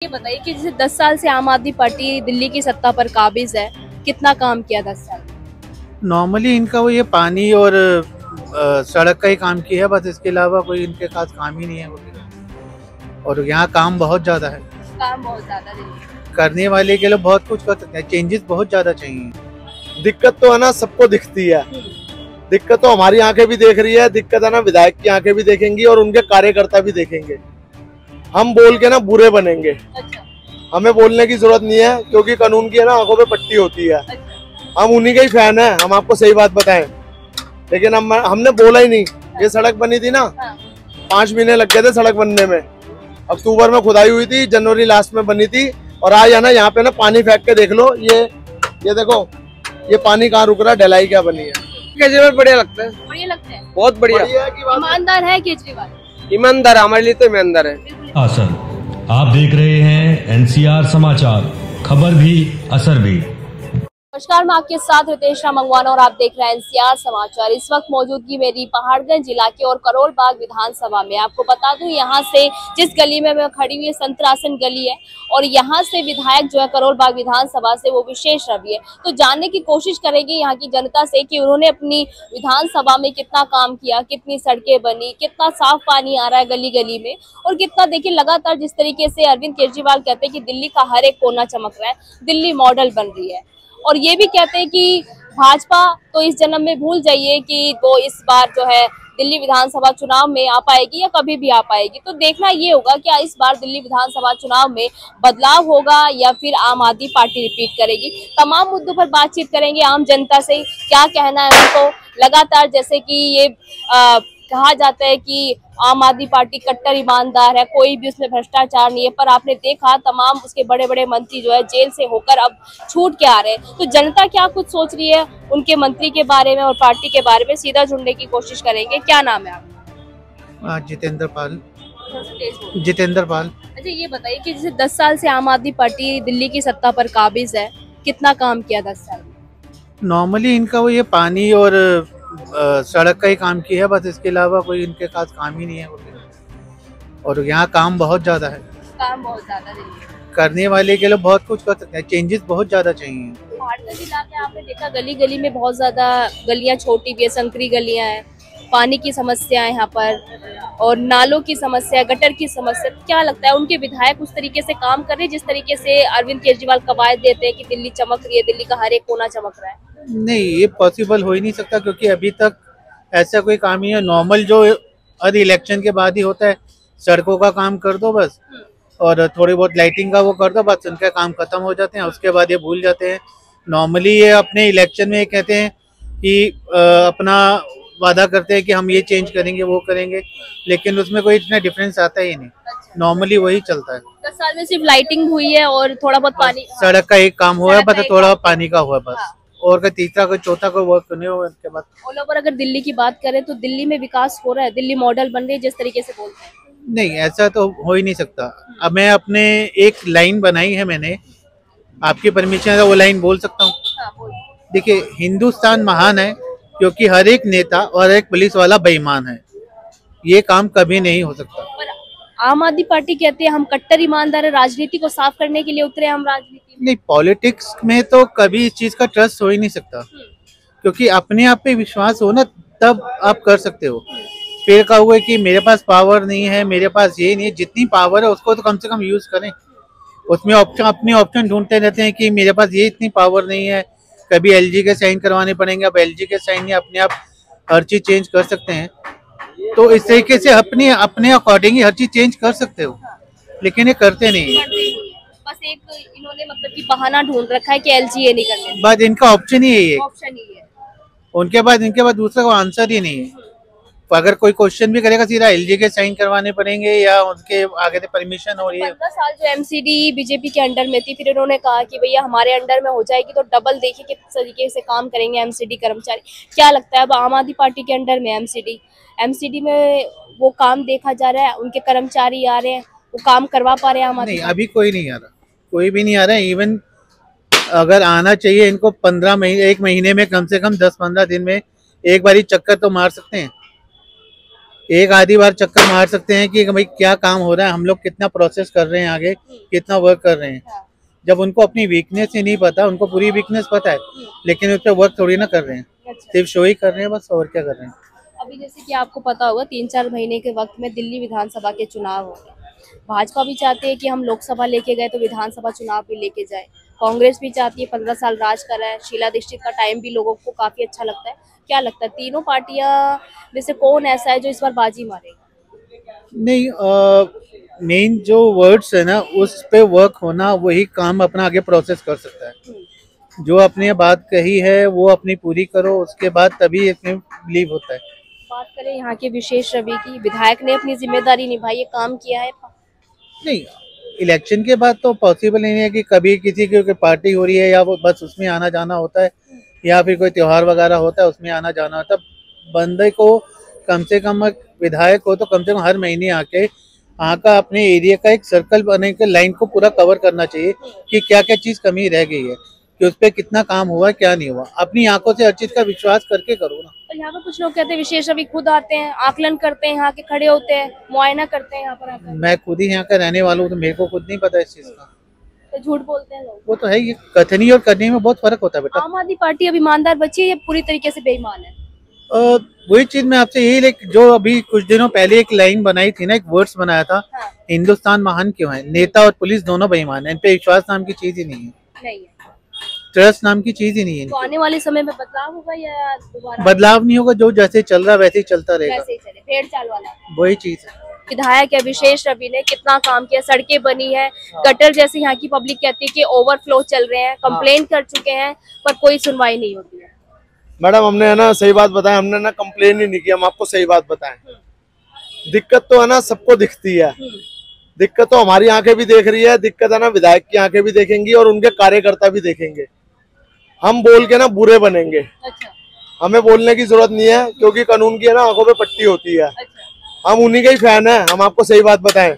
ये बताइए कि जैसे 10 साल से आम आदमी पार्टी दिल्ली की सत्ता पर काबिज है, कितना काम किया 10 साल में? नॉर्मली इनका वो ये पानी और सड़क का ही काम किया है, बस इसके अलावा कोई इनके खास काम ही नहीं है। और यहाँ काम बहुत ज़्यादा है, काम बहुत ज्यादा दिल्ली करने वाले के लिए बहुत कुछ कर सकते हैं, चेंजेस बहुत ज़्यादा चाहिए। दिक्कत तो है ना, सबको दिखती है। दिक्कत तो हमारी आंखें भी देख रही है, दिक्कत है ना विधायक की आंखें भी देखेंगी और उनके कार्यकर्ता भी देखेंगे। हम बोल के ना बुरे बनेंगे। अच्छा, हमें बोलने की जरूरत नहीं है, क्योंकि कानून की है ना आंखों पे पट्टी होती है। अच्छा। हम उन्हीं के ही फैन हैं, हम आपको सही बात बताएं। लेकिन हमने बोला ही नहीं। ये सड़क बनी थी ना, हाँ। 5 महीने लग गए थे सड़क बनने में। अक्टूबर में खुदाई हुई थी, जनवरी लास्ट में बनी थी। और आज है ना यहाँ पे ना पानी फेंक के देख लो, ये देखो, ये पानी कहाँ रुक रहा है, ढलाई क्या बनी है। केजरीवाल बढ़िया लगता है, बढ़िया लगता है। बहुत बढ़िया। ईमानदार है केजरीवाल, ईमानदार, हमारे लिए तो ईमानदार है। असर आप देख रहे हैं एनसीआर समाचार, खबर भी असर भी। नमस्कार, मैं आपके साथ रितेश मंगवाना और आप देख रहे हैं एनसीआर समाचार। इस वक्त मौजूदगी मेरी पहाड़गंज इलाके और करोल बाग विधानसभा में। आपको बता दूं, यहाँ से जिस गली में मैं खड़ी हुई संतरासन गली है और यहाँ से विधायक जो है करोल बाग विधानसभा से, वो विशेष रवि है। तो जानने की कोशिश करेंगे यहाँ की जनता से कि उन्होंने अपनी विधानसभा में कितना काम किया, कितनी सड़कें बनी, कितना साफ पानी आ रहा है गली गली में, और कितना देखिए लगातार जिस तरीके से अरविंद केजरीवाल कहते हैं कि दिल्ली का हर एक कोना चमक रहा है, दिल्ली मॉडल बन रही है। और ये भी कहते हैं कि भाजपा तो इस जन्म में भूल जाइए कि वो इस बार जो है दिल्ली विधानसभा चुनाव में आ पाएगी या कभी भी आ पाएगी। तो देखना ये होगा कि इस बार दिल्ली विधानसभा चुनाव में बदलाव होगा या फिर आम आदमी पार्टी रिपीट करेगी। तमाम मुद्दों पर बातचीत करेंगे आम जनता से, क्या कहना है उनको। लगातार जैसे कि ये कहा जाता है कि आम आदमी पार्टी कट्टर ईमानदार है, कोई भी उसमें भ्रष्टाचार नहीं है, पर आपने देखा तमाम उसके बड़े बड़े मंत्री जो है जेल से होकर अब छूट के आ रहे हैं। तो जनता क्या कुछ सोच रही है उनके मंत्री के बारे में और पार्टी के बारे में, सीधा जुड़ने की कोशिश करेंगे। क्या नाम है आपका? जितेंद्र पाल। जितेंद्र पाल। अच्छा, ये बताइए कि जैसे 10 साल से आम आदमी पार्टी दिल्ली की सत्ता पर काबिज है, कितना काम किया 10 साल में? नॉर्मली इनका वो ये पानी और सड़क का ही काम किया है, बस इसके अलावा कोई इनके खास काम ही नहीं है। और यहाँ काम बहुत ज़्यादा है, काम बहुत ज्यादा दिल्ली करने वाले के लिए बहुत कुछ कर सकते हैं, चेंजेस बहुत ज़्यादा चाहिए। पहाड़गंज इलाके आपने देखा गली गली में बहुत ज्यादा गलियां छोटी भी है, संकरी गलियां हैं, पानी की समस्या है यहाँ पर और नालों की समस्या, गटर की समस्या। क्या लगता है उनके विधायक उस तरीके से काम कर रहे हैं जिस तरीके से अरविंद केजरीवाल कवायद देते हैं कि दिल्ली चमक रही है, दिल्ली का हर एक कोना चमक रहा है? नहीं, ये पॉसिबल हो ही नहीं सकता, क्योंकि अभी तक ऐसा कोई काम ही है। नॉर्मल जो हर इलेक्शन के बाद ही होता है, सड़कों का काम कर दो बस और थोड़ी बहुत लाइटिंग का वो कर दो, बस उनके काम खत्म हो जाते हैं। उसके बाद ये भूल जाते हैं। नॉर्मली ये अपने इलेक्शन में ये कहते हैं कि अपना वादा करते हैं कि हम ये चेंज करेंगे, वो करेंगे, लेकिन उसमें कोई इतना डिफरेंस आता ही नहीं। नॉर्मली वही चलता है। 10 साल में सिर्फ लाइटिंग हुई है और थोड़ा बहुत पानी, सड़क का एक काम हुआ है बस, थोड़ा पानी का हुआ है बस, और का तीसरा कोई चौथा कोई वर्क नहीं हुआ उसके बाद। ऑल ओवर अगर दिल्ली की बात करें तो दिल्ली में विकास हो रहा है, दिल्ली मॉडल बन रही है जिस तरीके से बोलते हैं। नहीं, ऐसा तो हो ही नहीं सकता। अब मैं अपने एक लाइन बनाई है मैंने, आपकी परमिशन है वो लाइन बोल सकता हूँ? देखिए, हिंदुस्तान महान है क्योंकि हर एक नेता और एक पुलिस वाला बेईमान है। ये काम कभी नहीं हो सकता। पर आम आदमी पार्टी कहती है हम कट्टर ईमानदार है, राजनीति को साफ करने के लिए उतरे हम राजनीति में। नहीं, पॉलिटिक्स में तो कभी इस चीज का ट्रस्ट हो ही नहीं सकता, क्योंकि अपने आप पे विश्वास हो ना तब आप कर सकते हो। फिर कहा हुआ है कि मेरे पास पावर नहीं है, मेरे पास ये नहीं है। जितनी पावर है उसको तो कम से कम यूज करें। उसमें ऑप्शन, अपने ऑप्शन ढूंढते रहते हैं कि मेरे पास ये इतनी पावर नहीं है, कभी एलजी के साइन करवाने पड़ेंगे। अब एलजी के साइन ही अपने आप हर चीज चेंज कर सकते हैं, तो इस तरीके से अपने अकॉर्डिंग ही हर चीज चेंज कर सकते हो, लेकिन ये करते नहीं है। बस एक इन्होंने मतलब कि बहाना ढूंढ रखा है कि एलजी ये नहीं करने, बस इनका ऑप्शन ही है, ऑप्शन ही है। इनके बाद दूसरा को आंसर ही नहीं है। तो अगर कोई क्वेश्चन भी करेगा सीधा एलजी के साइन करवाने पड़ेंगे या उनके आगे से परमिशन हो रही है। 15 साल जो एमसीडी बीजेपी के अंडर में थी, फिर इन्होंने कहा कि भैया हमारे अंडर में हो जाएगी तो डबल देखिए किस तरीके से काम करेंगे एमसीडी कर्मचारी। क्या लगता है अब आम आदमी पार्टी के अंडर में एमसीडी में वो काम देखा जा रहा है, उनके कर्मचारी आ रहे हैं, वो काम करवा पा रहे हैं आम आदमी? नहीं, अभी कोई नहीं आ रहा, कोई भी नहीं आ रहा है। इवन अगर आना चाहिए इनको 15 महीने, 1 महीने में कम से कम 10-15 दिन में एक बारी चक्कर तो मार सकते हैं। एक आधी बार चक्कर मार सकते हैं कि भाई क्या काम हो रहा है, हम लोग कितना प्रोसेस कर रहे हैं, आगे कितना वर्क कर रहे हैं। जब उनको अपनी वीकनेस ही नहीं पता, उनको पूरी वीकनेस पता है लेकिन उस पर वर्क थोड़ी ना कर रहे हैं, सिर्फ शो ही कर रहे हैं बस, और क्या कर रहे हैं। अभी जैसे कि आपको पता होगा 3-4 महीने के वक्त में दिल्ली विधानसभा के चुनाव हो गए। भाजपा भी चाहती है कि हम लोकसभा लेके गए तो विधानसभा चुनाव भी लेके जाए। कांग्रेस भी चाहती है, 15 साल राज करा है, शीला दीक्षित का टाइम भी लोगों को काफी अच्छा लगता है। क्या लगता है तीनों पार्टियां जैसे कौन ऐसा है जो इस बार बाजी मारेगा? नहीं, मेन जो वर्ड्स है ना उस पे वर्क होना, वही काम अपना आगे प्रोसेस कर सकता है। जो अपने बात कही है वो अपनी पूरी करो, उसके बाद तभी इसमें बिलीव होता है। बात करें यहाँ के विशेष रवि की, विधायक ने अपनी जिम्मेदारी निभाई है, काम किया है। नहीं, इलेक्शन के बाद तो पॉसिबल नहीं है कि कभी किसी की पार्टी हो रही है या वो बस उसमें आना जाना होता है, या फिर कोई त्योहार वगैरह होता है उसमें आना जाना होता है। बंदे को कम से कम, विधायक हो तो कम से कम हर महीने आके वहाँ का अपने एरिया का एक सर्कल बने के लाइन को पूरा कवर करना चाहिए कि क्या क्या चीज कमी रह गई है, कि उस पर कितना काम हुआ क्या नहीं हुआ। अपनी आंखों से हर चीज का विश्वास करके करो ना। और यहाँ पे कुछ लोग कहते हैं विशेष रवि खुद आते हैं, आकलन करते हैं, यहाँ के खड़े होते हैं, मुआयना करते हैं यहाँ पर आकर। मैं खुद ही यहाँ का रहने वाला हूँ तो मेरे को खुद नहीं पता इस चीज का। तो झूठ बोलते हैं लोग। वो तो है, ये कथनी और करने में बहुत फर्क होता है बेटा। आम आदमी पार्टी अब ईमानदार बची है या पूरी तरीके से बेईमान है? वही चीज मैं आपसे यही, जो अभी कुछ दिनों पहले एक लाइन बनाई थी ना, एक वर्ड्स बनाया था, हाँ। हिंदुस्तान महान क्यों है, नेता और पुलिस दोनों बेईमान है, इन पे विश्वास नाम की चीज ही नहीं है, नहीं है, ट्रस्ट नाम की चीज ही नहीं है। तो आने वाले समय में बदलाव होगा या दोबारा? बदलाव नहीं होगा, जो जैसे चल रहा वैसे ही चलता रहेगा, वैसे ही चले, भेड़ चाल वाला। वही चीज है। विधायक है विशेष रवि ने कितना काम किया, सड़कें बनी है, गटर जैसे यहाँ की पब्लिक कहती है कि ओवरफ्लो चल रहे हैं, कंप्लेन कर चुके हैं पर कोई सुनवाई नहीं होती है। मैडम हमने है ना सही बात बताया, हमने ना कंप्लेन ही नहीं किया, हम आपको सही बात बताएं। दिक्कत तो है ना सबको दिखती है, दिक्कत तो हमारी आंखें भी देख रही है, दिक्कत है ना विधायक की आंखें भी देखेंगी और उनके कार्यकर्ता भी देखेंगे। हम बोल के ना बुरे बनेंगे, अच्छा, हमें बोलने की जरूरत नहीं है क्योंकि कानून की है ना आंखों पे पट्टी होती है। अच्छा। हम उन्हीं के ही फैन हैं, हम आपको सही बात बताएं,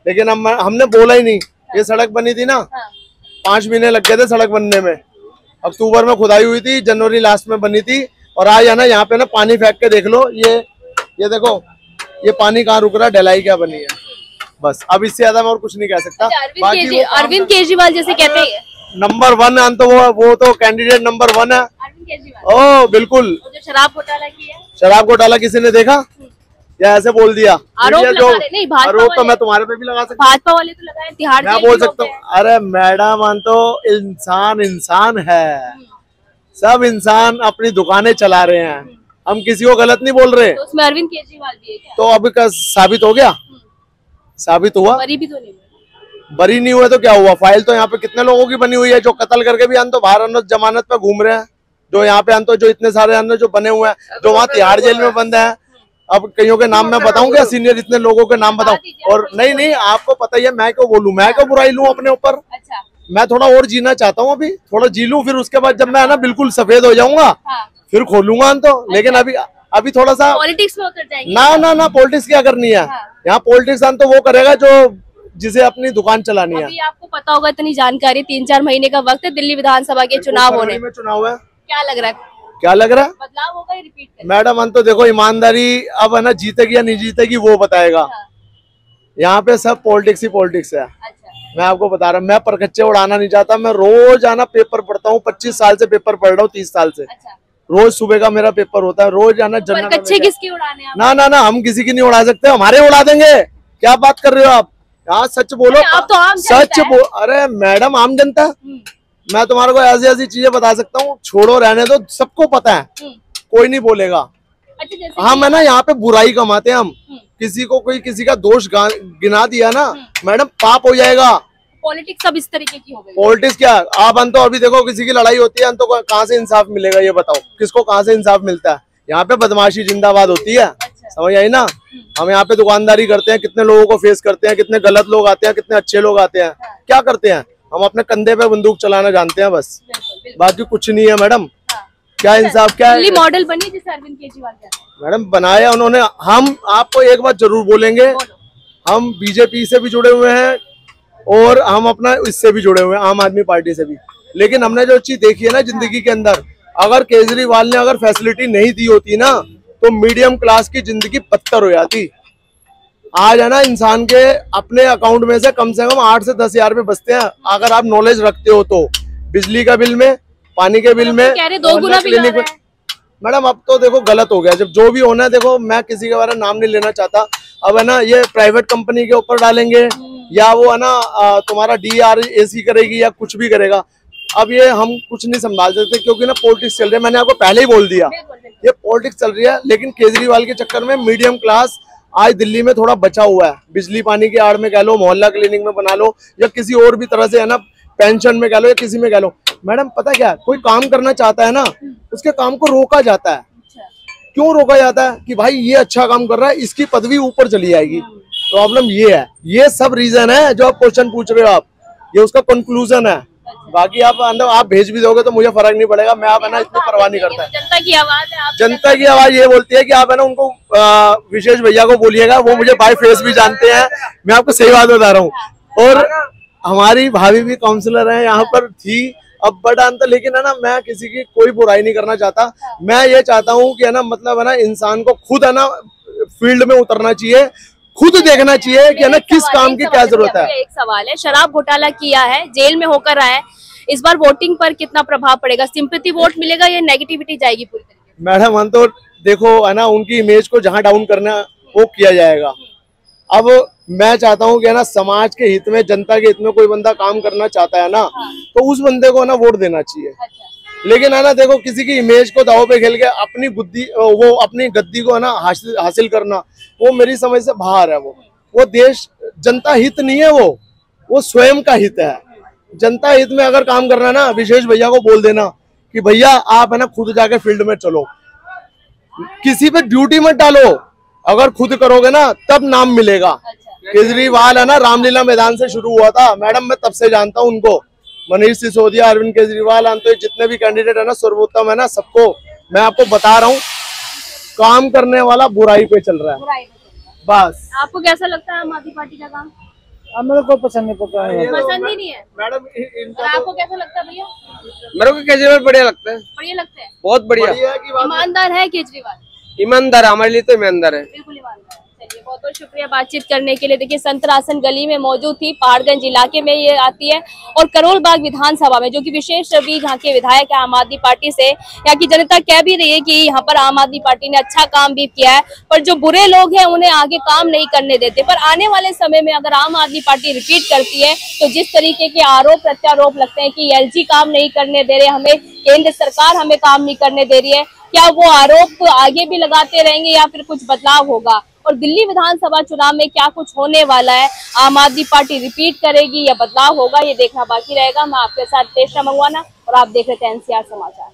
लेकिन हमने बोला ही नहीं। ये सड़क बनी थी ना, 5 महीने लग गए थे सड़क बनने में। अक्टूबर में खुदाई हुई थी, जनवरी लास्ट में बनी थी, और आज है ना यहाँ पे ना पानी फेंक के देख लो, ये देखो ये पानी कहाँ रुक रहा है, ढलाई क्या बनी है। बस अब इससे ज्यादा मैं और कुछ नहीं कह सकता। अरविंद केजरीवाल जैसे कहते हैं नंबर 1 है तो वो तो कैंडिडेट नंबर 1 है। अरविंद केजरीवाल ओ बिल्कुल। जो शराब घोटाला किया, शराब घोटाला किसी ने देखा या ऐसे बोल दिया? आरोप लगा रहे, नहीं भाजपा आरोप तो वाले, मैं तुम्हारे पे भी लगा सकता हूँ, भाजपा वाले तो लगाए, तिहाड़ मैं जेल बोल भी सकता होते हूँ। हैं। अरे मैडम हम तो इंसान है, सब इंसान अपनी दुकानें चला रहे हैं, हम किसी को गलत नहीं बोल रहे। तो उसमें अरविंद केजरीवाल भी है क्या? तो अभी का साबित हो गया, साबित हुआ, बरी भी तो नहीं हुई। बरी नहीं हुए तो क्या हुआ? फाइल तो यहाँ पे कितने लोगों की बनी हुई है, जो कत्ल करके भी तो बाहर जमानत पे घूम रहे हैं, जो यहाँ पे तो जो इतने सारे जो बने हुए हैं, जो वहाँ तिहाड़ जेल में बंद है। अब कईयों के नाम मैं बताऊं क्या? सीनियर इतने लोगों के नाम बताऊं? और नहीं आपको पता ही है, मैं क्यों बोलूं, मैं क्यों बुराई लूं अपने ऊपर? अच्छा, मैं थोड़ा और जीना चाहता हूं, अभी थोड़ा जी लूं, फिर उसके बाद जब मैं ना बिल्कुल सफेद हो जाऊंगा फिर खोलूंगा तो। लेकिन अभी थोड़ा सा पॉलिटिक्स में उतर जाएंगे। ना पॉलिटिक्स क्या करनी है यहाँ? पॉलिटिक्स तो वो करेगा जो जिसे अपनी दुकान चलानी है। अभी आपको पता होगा, इतनी जानकारी, 3-4 महीने का वक्त है दिल्ली विधानसभा के चुनाव होने में। चुनाव है, क्या लग रहा है, क्या लग रहा है? बदलाव होगा या रिपीट करें? मैडम हम तो देखो ईमानदारी अब है ना, जीतेगी या नहीं जीतेगी वो बताएगा। यहाँ पे सब पॉलिटिक्स ही पॉलिटिक्स है। अच्छा, मैं आपको बता रहा हूँ, मैं परखच्चे उड़ाना नहीं चाहता, मैं रोज आना पेपर पढ़ता हूँ, 25 साल से पेपर पढ़ रहा हूँ, 30 साल से। अच्छा, रोज सुबह का मेरा पेपर होता है, रोज आना जनरल। कच्चे किसके उड़ाने आप? ना हम किसी की नहीं उड़ा सकते, हमारे उड़ा देंगे। क्या बात कर रहे हो आप? यहाँ सच बोलो, आप तो आम जनता सच बोल। अरे मैडम आम जनता, मैं तुम्हारे को ऐसी चीजें बता सकता हूँ, छोड़ो रहने दो, सबको पता है, कोई नहीं बोलेगा। अच्छा, जैसे हम है ना यहाँ पे बुराई कमाते हैं, हम किसी को कोई किसी का दोष गिना दिया ना मैडम, पाप हो जाएगा। पॉलिटिक्स अब इस तरीके की हो गई। पॉलिटिक्स क्या? आप तो अभी देखो किसी की लड़ाई होती है तो कहाँ से इंसाफ मिलेगा? ये बताओ, किसको कहाँ से इंसाफ मिलता है? यहाँ पे बदमाशी जिंदाबाद होती है। अच्छा। समझ आई ना? हम यहाँ पे दुकानदारी करते हैं, कितने लोगों को फेस करते हैं, कितने गलत लोग आते हैं, कितने अच्छे लोग आते हैं। हाँ। क्या करते हैं हम? अपने कंधे पे बंदूक चलाना जानते हैं बस, बाकी कुछ नहीं है मैडम। हाँ। क्या इंसाफ, क्या है? मॉडल बनी जिसे अरविंद केजरीवाल कहते हैं। मैडम बनाया उन्होंने। हम आपको एक बात जरूर बोलेंगे, हम बीजेपी से भी जुड़े हुए हैं और हम अपना इससे भी जुड़े हुए हैं, आम आदमी पार्टी से भी। लेकिन हमने जो चीज देखी है ना जिंदगी के अंदर, अगर केजरीवाल ने अगर फैसिलिटी नहीं दी होती ना तो मीडियम क्लास की जिंदगी बदतर हो जाती। आज है ना इंसान के अपने अकाउंट में से कम 8 से 10 हजार रुपए बचते हैं, अगर आप नॉलेज रखते हो तो। बिजली का बिल में, पानी के बिल में, कह रहे 2 गुना बिल आ रहा है। मैडम अब तो देखो गलत हो गया, जब जो भी होना है, देखो मैं किसी के बारे में नाम नहीं लेना चाहता, अब है ना ये प्राइवेट कंपनी के ऊपर डालेंगे या वो है ना तुम्हारा DRAC करेगी या कुछ भी करेगा। अब ये हम कुछ नहीं संभाल सकते क्योंकि ना पॉलिटिक्स चल रही है। मैंने आपको पहले ही बोल दिया ये पॉलिटिक्स चल रही है, लेकिन केजरीवाल के चक्कर में मीडियम क्लास आज दिल्ली में थोड़ा बचा हुआ है। बिजली पानी की आड़ में कह लो, मोहल्ला क्लिनिक में बना लो, या किसी और भी तरह से है ना पेंशन में कह लो या किसी में कह लो। मैडम पता क्या है, कोई काम करना चाहता है ना, उसके काम को रोका जाता है। क्यों रोका जाता है? कि भाई ये अच्छा काम कर रहा है, इसकी पदवी ऊपर चली जाएगी। प्रॉब्लम ये है, ये सब रीजन है जो आप क्वेश्चन पूछ रहे हो आप, ये उसका कंक्लूजन है। बाकी आप अंदर आप भेज भी दोगे तो मुझे फर्क नहीं पड़ेगा, मैं आप है ना इतनी परवाह नहीं करता है। जनता की आवाज है, जनता की आवाज ये बोलती है कि आप है ना उनको विशेष भैया को बोलिएगा, वो मुझे बाय फेस भी जानते हैं, मैं आपको सही बात बता रहा हूँ। और हमारी भाभी भी काउंसलर है यहाँ पर थी, अब बड़ा अंतर, लेकिन है ना मैं किसी की कोई बुराई नहीं करना चाहता। मैं ये चाहता हूँ कि है ना मतलब है ना इंसान को खुद है ना फील्ड में उतरना चाहिए, खुद देखना चाहिए कि है ना किस काम की क्या जरूरत है। एक सवाल है, शराब घोटाला किया है, जेल में होकर आया है, इस बार वोटिंग पर कितना प्रभाव पड़ेगा? सिंपैथी वोट मिलेगा या नेगेटिविटी जाएगी पूरी तरीके से? मैडम हम तो देखो है ना उनकी इमेज को जहाँ डाउन करना वो किया जाएगा। अब मैं चाहता हूँ कि है ना समाज के हित में, जनता के हित में कोई बंदा काम करना चाहता है ना, तो उस बंदे को है ना वोट देना चाहिए। लेकिन है ना देखो किसी की इमेज को दाव पे खेल के अपनी बुद्धि वो अपनी गद्दी को है ना हासिल करना, वो मेरी समझ से बाहर है। वो देश जनता हित नहीं है, वो स्वयं का हित है। जनता हित में अगर काम करना ना, विशेष भैया को बोल देना कि भैया आप है ना खुद जाके फील्ड में चलो, किसी पे ड्यूटी मत डालो, अगर खुद करोगे ना तब नाम मिलेगा। केजरीवाल है ना रामलीला मैदान से शुरू हुआ था मैडम, मैं तब से जानता हूँ उनको, मनीष सिसोदिया, अरविंद केजरीवाल, तो जितने भी कैंडिडेट है ना सर्वोत्तम है ना, सबको मैं आपको बता रहा हूँ काम करने वाला बुराई पे चल रहा है बस। आपको कैसा लगता है आम आदमी पार्टी का काम? मेरे को पसंद नहीं, पसंद ही नहीं है मैडम और आपको कैसा लगता है भैया? मेरे को केजरीवाल बढ़िया लगता है, बढ़िया लगता है, बहुत बढ़िया। ईमानदार है केजरीवाल, ईमानदार, हमारे लिए तो ईमानदार है, बिल्कुल ईमानदार। चलिए बहुत बहुत शुक्रिया बातचीत करने के लिए। देखिए संतरासन गली में मौजूद थी, पहाड़गंज इलाके में ये आती है, और करोल बाग विधानसभा में जो कि विशेष रवि यहाँ के विधायक है आम आदमी पार्टी से, यहाँ की जनता कह भी रही है कि यहाँ पर आम आदमी पार्टी ने अच्छा काम भी किया है, पर जो बुरे लोग हैं उन्हें आगे काम नहीं करने देते। पर आने वाले समय में अगर आम आदमी पार्टी रिपीट करती है तो जिस तरीके के आरोप प्रत्यारोप लगते हैं कि LG काम नहीं करने दे रहे हमें, केंद्र सरकार हमें काम नहीं करने दे रही है, क्या वो आरोप आगे भी लगाते रहेंगे या फिर कुछ बदलाव होगा? और दिल्ली विधानसभा चुनाव में क्या कुछ होने वाला है, आम आदमी पार्टी रिपीट करेगी या बदलाव होगा, ये देखना बाकी रहेगा। मैं आपके साथ तेशरा मंगवाना और आप देख रहे थे NCR समाचार।